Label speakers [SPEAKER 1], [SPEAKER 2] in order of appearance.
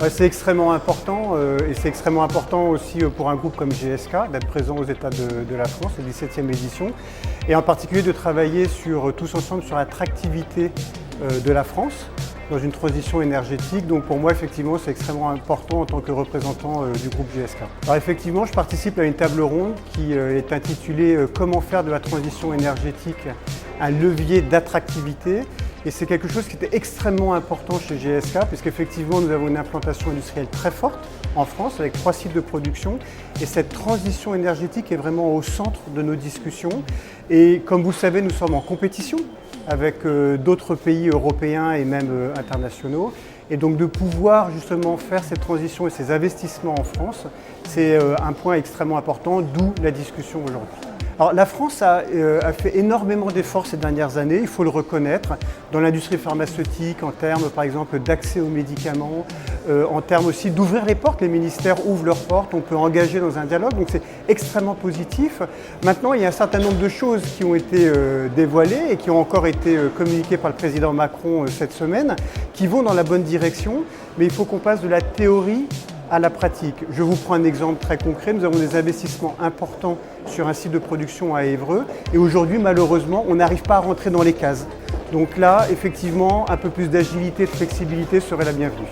[SPEAKER 1] C'est extrêmement important et c'est extrêmement important aussi pour un groupe comme GSK d'être présent aux États de la France, la 17e édition, et en particulier de travailler tous ensemble sur l'attractivité de la France dans une transition énergétique. Donc pour moi, effectivement, c'est extrêmement important en tant que représentant du groupe GSK. Alors effectivement, je participe à une table ronde qui est intitulée « Comment faire de la transition énergétique un levier d'attractivité ». Et c'est quelque chose qui était extrêmement important chez GSK, puisqu'effectivement, nous avons une implantation industrielle très forte en France, avec 3 sites de production. Et cette transition énergétique est vraiment au centre de nos discussions. Et comme vous le savez, nous sommes en compétition avec d'autres pays européens et même internationaux. Et donc de pouvoir justement faire cette transition et ces investissements en France, c'est un point extrêmement important, d'où la discussion aujourd'hui. Alors, la France a fait énormément d'efforts ces dernières années, il faut le reconnaître, dans l'industrie pharmaceutique, en termes par exemple d'accès aux médicaments, en termes aussi d'ouvrir les portes, les ministères ouvrent leurs portes, on peut engager dans un dialogue, donc c'est extrêmement positif. Maintenant, il y a un certain nombre de choses qui ont été dévoilées et qui ont encore été communiquées par le président Macron cette semaine, qui vont dans la bonne direction, mais il faut qu'on passe de la théorie à la pratique. Je vous prends un exemple très concret. Nous avons des investissements importants sur un site de production à Évreux et aujourd'hui, malheureusement, on n'arrive pas à rentrer dans les cases. Donc là, effectivement, un peu plus d'agilité, de flexibilité serait la bienvenue.